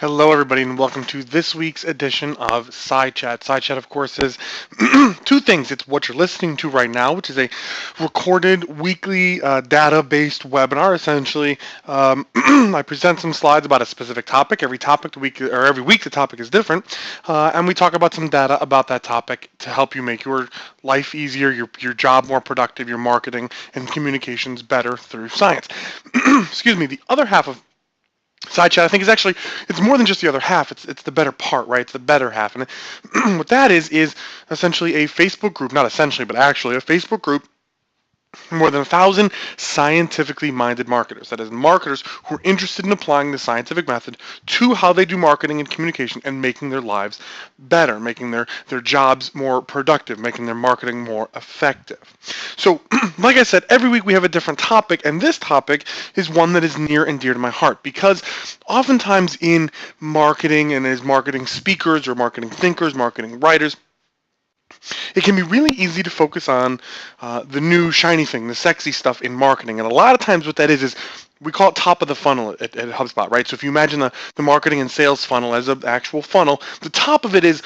Hello, everybody, and welcome to this week's edition of SciChat. SciChat, of course, is two things. It's what you're listening to right now, which is a recorded weekly data-based webinar. Essentially, I present some slides about a specific topic. Every week, the topic is different, and we talk about some data about that topic to help you make your life easier, your job more productive, your marketing and communications better through science. Excuse me. The other half of SciChat, I think, is actually, it's more than just the other half. It's the better part, right? It's the better half. And what that is essentially a Facebook group, not essentially, but actually a Facebook group, more than 1,000 scientifically minded marketers. That is, marketers who are interested in applying the scientific method to how they do marketing and communication and making their lives better, making their jobs more productive, making their marketing more effective. So, like I said, every week we have a different topic, and this topic is one that is near and dear to my heart because oftentimes in marketing and as marketing speakers or marketing thinkers, marketing writers, it can be really easy to focus on the new shiny thing, the sexy stuff in marketing. And a lot of times what that is we call it top of the funnel at HubSpot, right? So if you imagine the marketing and sales funnel as an actual funnel, the top of it is,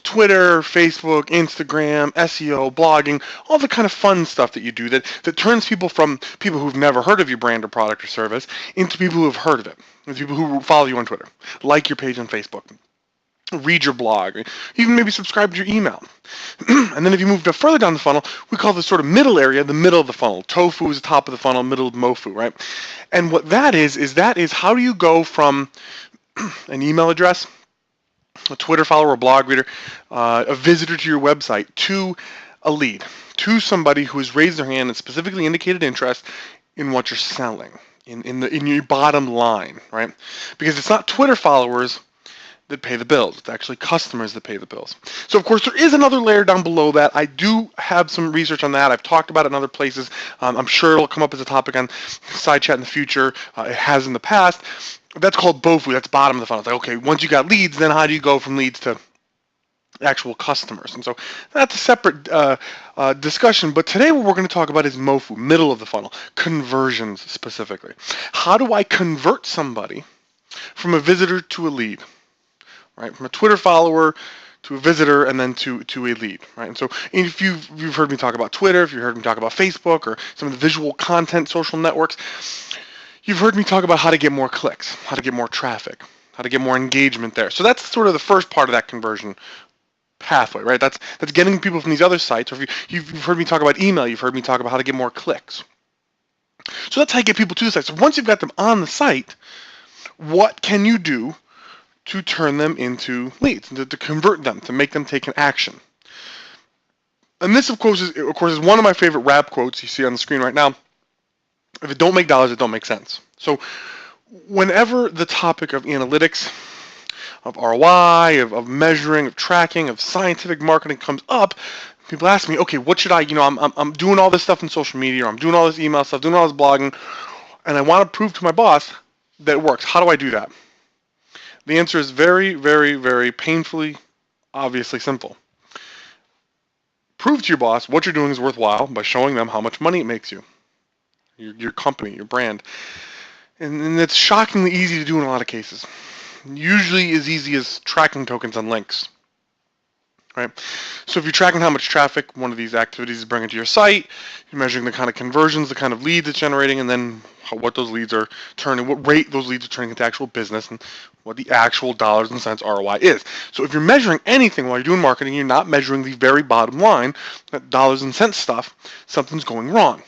Twitter, Facebook, Instagram, SEO, blogging, all the kind of fun stuff that you do that turns people from people who've never heard of your brand or product or service into people who have heard of it. Into people who follow you on Twitter, like your page on Facebook, read your blog, even maybe subscribe to your email. And then if you move further down the funnel, we call this sort of middle area the middle of the funnel. Tofu is the top of the funnel, middle of mofu, right? And what that is how do you go from an email address, a Twitter follower, a blog reader, a visitor to your website, to a lead, to somebody who has raised their hand and specifically indicated interest in what you're selling, in your bottom line, right? Because it's not Twitter followers that pay the bills. It's actually customers that pay the bills. So, of course, there is another layer down below that. I do have some research on that. I've talked about it in other places. I'm sure it'll come up as a topic on SciChat in the future. It has in the past. That's called BOFU. That's bottom of the funnel. It's like, okay, once you got leads, then how do you go from leads to actual customers? And so that's a separate discussion. But today what we're going to talk about is MOFU, middle of the funnel, conversions specifically. How do I convert somebody from a visitor to a lead? Right, from a Twitter follower to a visitor and then to a lead, right? And so if you've heard me talk about Twitter, if you've heard me talk about Facebook or some of the visual content social networks, you've heard me talk about how to get more clicks, how to get more traffic, how to get more engagement there. So that's sort of the first part of that conversion pathway, right? That's getting people from these other sites. Or if you've heard me talk about email, you've heard me talk about how to get more clicks. So that's how you get people to the site. So once you've got them on the site, what can you do to turn them into leads, to convert them, to make them take an action? And this, of course, is one of my favorite rap quotes you see on the screen right now. If it don't make dollars, it don't make sense. So whenever the topic of analytics, of ROI, of measuring, of tracking, of scientific marketing comes up, people ask me, okay, what should I, I'm doing all this stuff in social media, or I'm doing all this email stuff, doing all this blogging, and I want to prove to my boss that it works. How do I do that? The answer is very, very, very painfully, obviously simple. Prove to your boss what you're doing is worthwhile by showing them how much money it makes you, your company, your brand. And it's shockingly easy to do in a lot of cases. Usually as easy as tracking tokens on links. Right? So if you're tracking how much traffic one of these activities is bringing to your site, you're measuring the kind of conversions, the kind of leads it's generating, and then what those leads are turning, what rate those leads are turning into actual business, and what the actual dollars and cents ROI is. So if you're measuring anything while you're doing marketing, you're not measuring the very bottom line, that dollars and cents stuff, something's going wrong.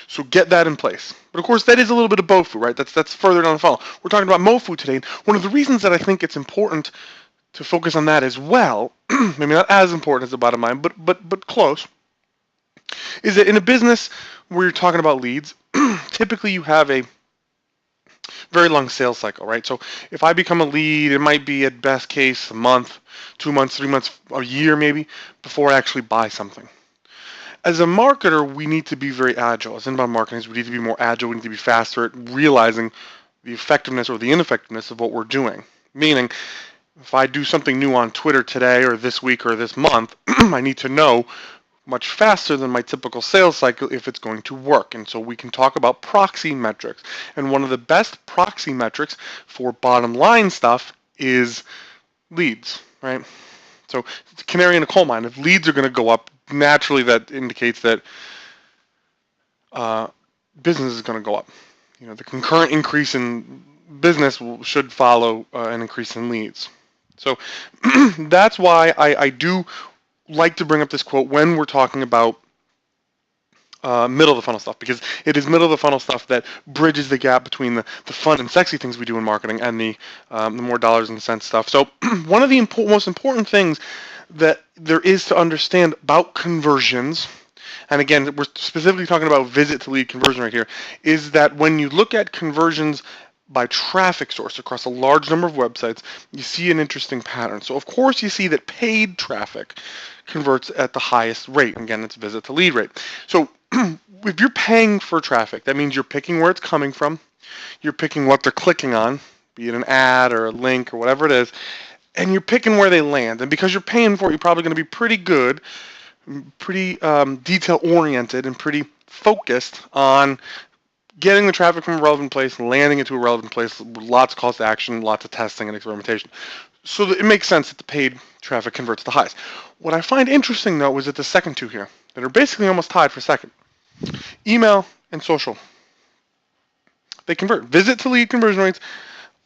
So get that in place. But of course, that is a little bit of BOFU, right? That's further down the funnel. We're talking about MOFU today. One of the reasons that I think it's important to focus on that as well, maybe not as important as the bottom line, but close, is that in a business where you're talking about leads, typically you have a very long sales cycle, right? So if I become a lead, it might be at best case a month, 2 months, 3 months, a year maybe, before I actually buy something. As a marketer, we need to be very agile. As inbound marketers, we need to be more agile. We need to be faster at realizing the effectiveness or the ineffectiveness of what we're doing. Meaning, if I do something new on Twitter today or this week or this month, I need to know much faster than my typical sales cycle if it's going to work. And so we can talk about proxy metrics. And one of the best proxy metrics for bottom line stuff is leads, right? So it's a canary in a coal mine. If leads are going to go up, naturally that indicates that business is going to go up. The concurrent increase in business should follow an increase in leads. So that's why I do like to bring up this quote when we're talking about middle of the funnel stuff, because it is middle of the funnel stuff that bridges the gap between the fun and sexy things we do in marketing and the more dollars and cents stuff. So one of the most important things that there is to understand about conversions, and again, we're specifically talking about visit to lead conversion right here, is that when you look at conversions by traffic source across a large number of websites, you see an interesting pattern. So of course you see that paid traffic converts at the highest rate. Again, it's visit to lead rate. So if you're paying for traffic, that means you're picking where it's coming from, you're picking what they're clicking on, be it an ad or a link or whatever it is, and you're picking where they land. And because you're paying for it, you're probably going to be pretty good, pretty detail-oriented, and pretty focused on getting the traffic from a relevant place and landing it to a relevant place, lots of calls to action, lots of testing and experimentation. So it makes sense that the paid traffic converts the highest. What I find interesting, though, is that the second two here, that are basically almost tied for second, email and social, they convert. Visit to lead conversion rates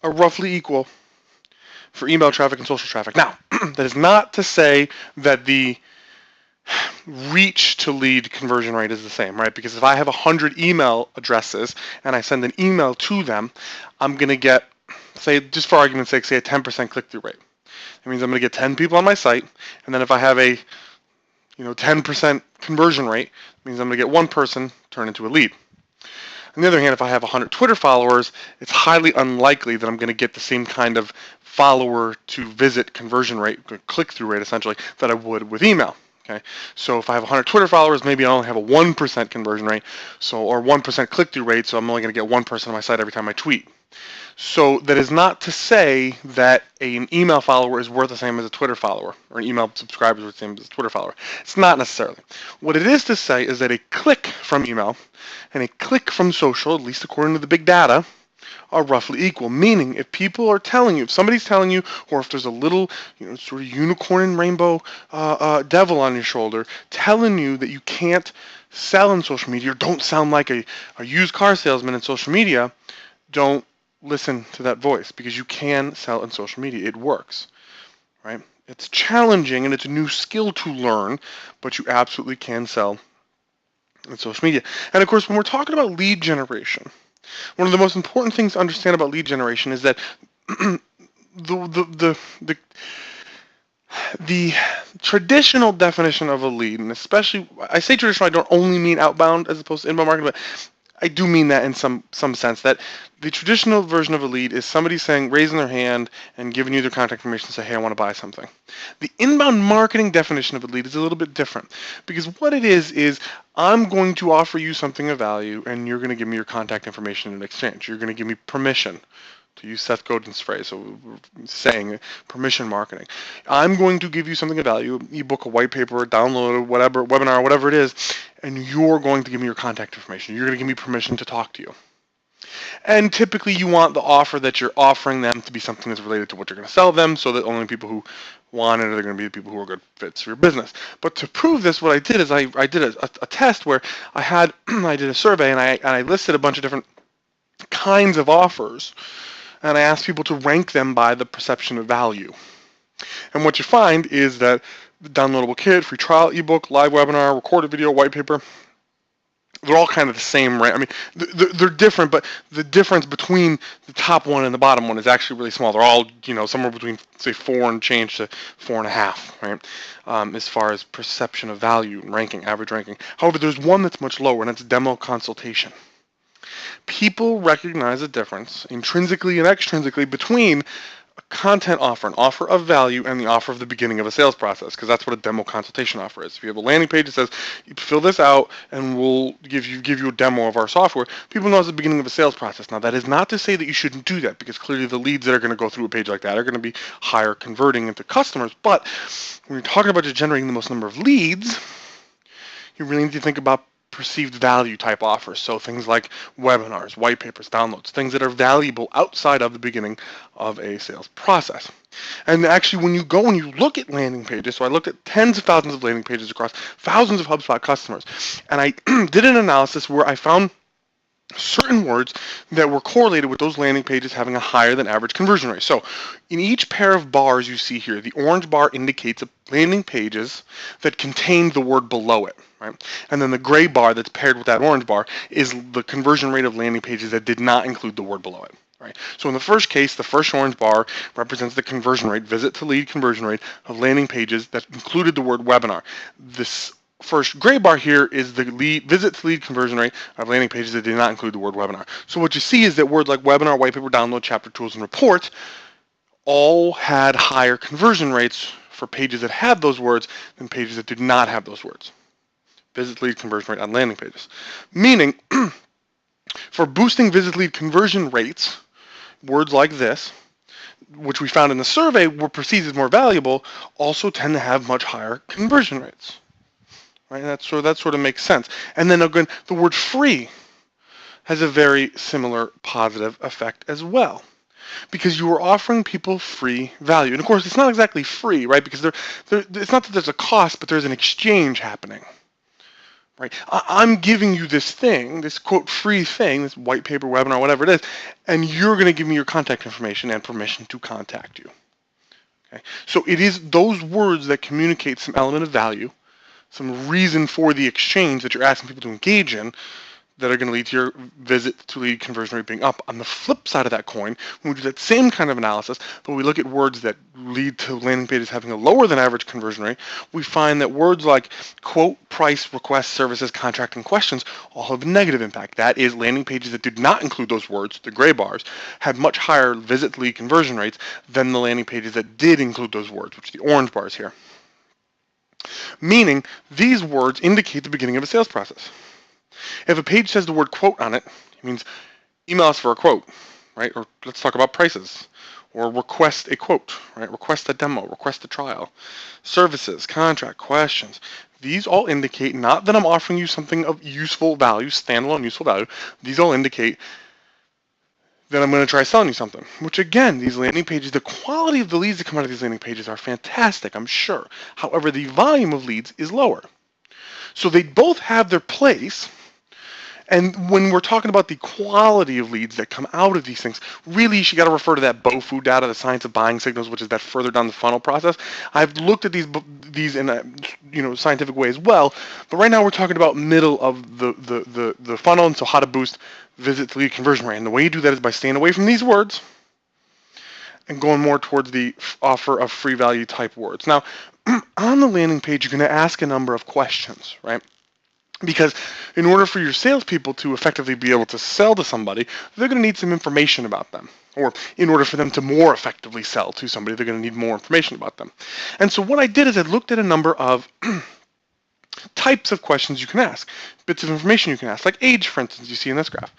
are roughly equal for email traffic and social traffic. Now, that is not to say that the reach to lead conversion rate is the same, right? Because if I have 100 email addresses and I send an email to them, I'm going to get, say, just for argument's sake, say a 10% click-through rate. That means I'm going to get 10 people on my site, and then if I have a 10% conversion rate, it means I'm going to get one person turn into a lead. On the other hand, if I have 100 Twitter followers, it's highly unlikely that I'm going to get the same kind of follower to visit conversion rate, click-through rate essentially, that I would with email. Okay, so if I have 100 Twitter followers, maybe I only have a 1% conversion rate, or 1% click-through rate, so I'm only going to get one person on my site every time I tweet. So that is not to say that an email follower is worth the same as a Twitter follower, or an email subscriber is worth the same as a Twitter follower. It's not necessarily. What it is to say is that a click from email and a click from social, at least according to the big data, are roughly equal. Meaning, if people are telling you, if somebody's telling you, or if there's a little, sort of unicorn and rainbow devil on your shoulder telling you that you can't sell in social media, or don't sound like a used car salesman in social media, don't listen to that voice, because you can sell in social media. It works, right? It's challenging and it's a new skill to learn, but you absolutely can sell in social media. And of course, when we're talking about lead generation, one of the most important things to understand about lead generation is that the traditional definition of a lead, and especially, I say traditional, I don't only mean outbound as opposed to inbound marketing, but I do mean that in some sense, that the traditional version of a lead is somebody saying, raising their hand and giving you their contact information and say, hey, I want to buy something. The inbound marketing definition of a lead is a little bit different, because what it is I'm going to offer you something of value and you're going to give me your contact information in exchange. You're going to give me permission, to use Seth Godin's phrase, so saying permission marketing. I'm going to give you something of value, ebook, a white paper, a download, whatever, webinar, whatever it is, and you're going to give me your contact information. You're going to give me permission to talk to you. And typically you want the offer that you're offering them to be something that's related to what you're going to sell them, so that only people who want it are going to be the people who are good fits for your business. But to prove this, what I did is I did a test where I did a survey and I listed a bunch of different kinds of offers, and I asked people to rank them by the perception of value. And what you find is that the downloadable kit, free trial ebook, live webinar, recorded video, white paper, they're all kind of the same, right? I mean, they're different, but the difference between the top one and the bottom one is actually really small. They're all, somewhere between, say, 4 and change to 4.5, right? As far as perception of value and ranking, average ranking. However, there's one that's much lower, and that's demo consultation. People recognize a difference intrinsically and extrinsically between a content offer, an offer of value, and the offer of the beginning of a sales process, because that's what a demo consultation offer is. If you have a landing page that says, you fill this out and we'll give you a demo of our software, people know it's the beginning of a sales process. Now, that is not to say that you shouldn't do that, because clearly the leads that are going to go through a page like that are going to be higher converting into customers. But when you're talking about just generating the most number of leads, You really need to think about perceived value type offers. So things like webinars, white papers, downloads, things that are valuable outside of the beginning of a sales process. And actually, when you go and you look at landing pages, so I looked at tens of thousands of landing pages across thousands of HubSpot customers, and I did an analysis where I found certain words that were correlated with those landing pages having a higher than average conversion rate. So in each pair of bars you see here, the orange bar indicates landing pages that contain the word below it, right? And then the gray bar that's paired with that orange bar is the conversion rate of landing pages that did not include the word below it. Right. So in the first case, the first orange bar represents the conversion rate, visit to lead conversion rate of landing pages that included the word webinar. This first gray bar here is the visit to lead conversion rate of landing pages that did not include the word webinar. So what you see is that words like webinar, white paper, download, chapter, tools, and reports all had higher conversion rates for pages that had those words than pages that did not have those words. Visit to lead conversion rate on landing pages. Meaning, for boosting visit to lead conversion rates, words like this, which we found in the survey were perceived as more valuable, also tend to have much higher conversion rates. Right? That sort of makes sense. And then again, the word free has a very similar positive effect as well, because you are offering people free value. And of course, it's not exactly free, right? Because it's not that there's a cost, but there's an exchange happening. Right? I'm giving you this thing, this quote free thing, this white paper, webinar, whatever it is, and you're going to give me your contact information and permission to contact you. Okay? So it is those words that communicate some element of value, some reason for the exchange that you're asking people to engage in, that are going to lead to your visit to lead conversion rate being up. On the flip side of that coin, when we do that same kind of analysis, but we look at words that lead to landing pages having a lower than average conversion rate, we find that words like quote, price, request, services, contract, and questions all have a negative impact. That is, landing pages that did not include those words, the gray bars, had much higher visit to lead conversion rates than the landing pages that did include those words, which are the orange bars here. Meaning, these words indicate the beginning of a sales process. If a page says the word quote on it, it means email us for a quote, right? Or let's talk about prices. Or request a quote, right? Request a demo, request a trial. Services, contract, questions. These all indicate not that I'm offering you something of useful value, standalone useful value. These all indicate that I'm going to try selling you something. Which again, these landing pages, the quality of the leads that come out of these landing pages are fantastic, I'm sure. However, the volume of leads is lower. So they both have their place. And when we're talking about the quality of leads that come out of these things, really you got to refer to that BOFU data, the science of buying signals, which is that further down the funnel process. I've looked at these in a scientific way as well, but right now we're talking about middle of the funnel, and so how to boost visit to lead conversion rate. And the way you do that is by staying away from these words and going more towards the offer of free value type words. Now, on the landing page, you're going to ask a number of questions, right? Because in order for your salespeople to effectively be able to sell to somebody, they're going to need some information about them. Or in order for them to more effectively sell to somebody, they're going to need more information about them. And so what I did is I looked at a number of types of questions you can ask, bits of information you can ask, like age, for instance, you see in this graph.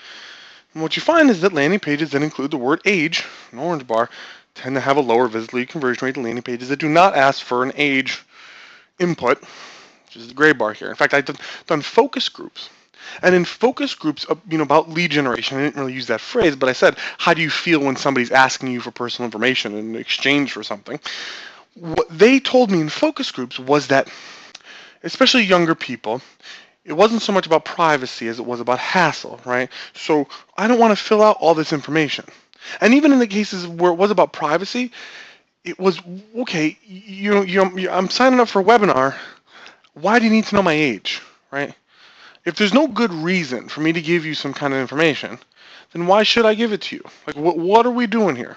And what you find is that landing pages that include the word age, an orange bar, tend to have a lower visit lead conversion rate than landing pages that do not ask for an age input, which is the gray bar here. In fact, I've done focus groups. And in focus groups, about lead generation, I didn't really use that phrase, but I said, how do you feel when somebody's asking you for personal information in exchange for something? What they told me in focus groups was that, especially younger people, it wasn't so much about privacy as it was about hassle, right? So I don't want to fill out all this information. And even in the cases where it was about privacy, it was, okay, I'm signing up for a webinar. Why do you need to know my age, right? If there's no good reason for me to give you some kind of information, then why should I give it to you? Like, what are we doing here?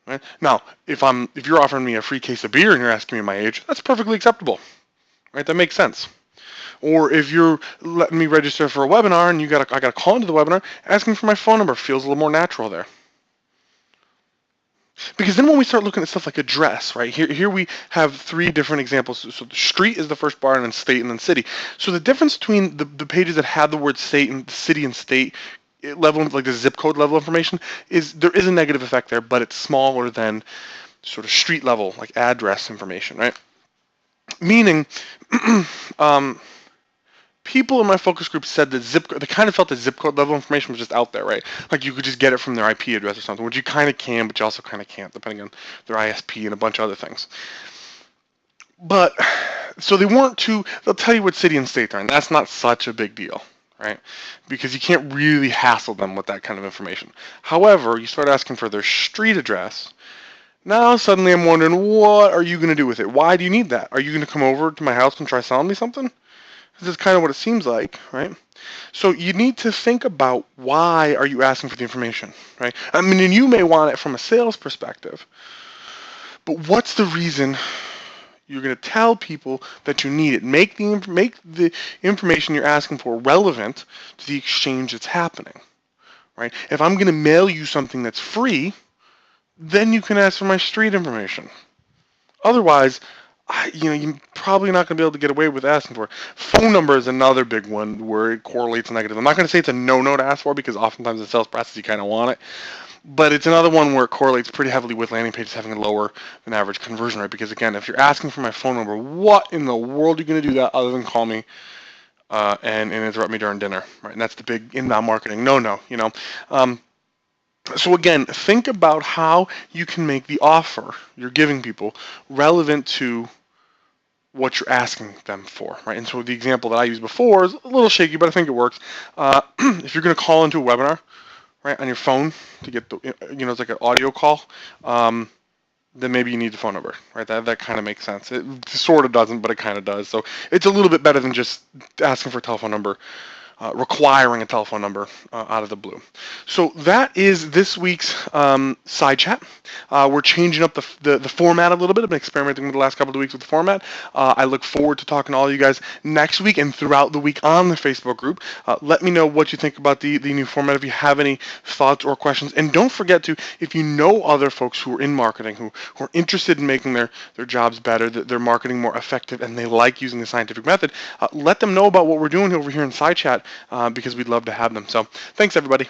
Right? Now, if you're offering me a free case of beer and you're asking me my age, that's perfectly acceptable, right? That makes sense. Or if you're letting me register for a webinar and I got to call into the webinar, asking for my phone number feels a little more natural there. Because then when we start looking at stuff like address, right, here we have three different examples. So the street is the first bar, and then state, and then city. So the difference between the pages that have the word state and city and state level, like the zip code level information, is there is a negative effect there, but it's smaller than sort of street level, like address information, right? Meaning, people in my focus group said that they kind of felt that zip code level information was just out there, right? Like you could just get it from their IP address or something, which you kind of can, but you also kind of can't, depending on their ISP and a bunch of other things. But so they'll tell you what city and state they're in. That's not such a big deal, right? Because you can't really hassle them with that kind of information. However, you start asking for their street address. Now suddenly I'm wondering, what are you going to do with it? Why do you need that? Are you going to come over to my house and try selling me something? This is kind of what it seems like, right? So you need to think about, why are you asking for the information, right? I mean, and you may want it from a sales perspective, but what's the reason you're going to tell people that you need it? Make the information you're asking for relevant to the exchange that's happening, right? If I'm going to mail you something that's free, then you can ask for my street information. Otherwise, you're probably not going to be able to get away with asking for it. Phone number is another big one where it correlates negative. I'm not going to say it's a no-no to ask for, because oftentimes in sales process you kind of want it. But it's another one where it correlates pretty heavily with landing pages having a lower than average conversion rate. Because again, if you're asking for my phone number, what in the world are you going to do that other than call me and interrupt me during dinner, right? And that's the big inbound marketing no-no, So again, think about how you can make the offer you're giving people relevant to what you're asking them for, right? And so the example that I used before is a little shaky, but I think it works. If you're going to call into a webinar, right, on your phone to get it's like an audio call, then maybe you need the phone number, right? That kind of makes sense. It sort of doesn't, but it kind of does. So it's a little bit better than just asking for a telephone number. Requiring a telephone number out of the blue. So that is this week's SciChat. We're changing up the format a little bit. I've been experimenting with the last couple of weeks with the format. I look forward to talking to all you guys next week and throughout the week on the Facebook group. Let me know what you think about the new format, if you have any thoughts or questions. And don't forget to, if you know other folks who are in marketing, who are interested in making their jobs better, their marketing more effective, and they like using the scientific method, let them know about what we're doing over here in SciChat, because we'd love to have them. So thanks, everybody.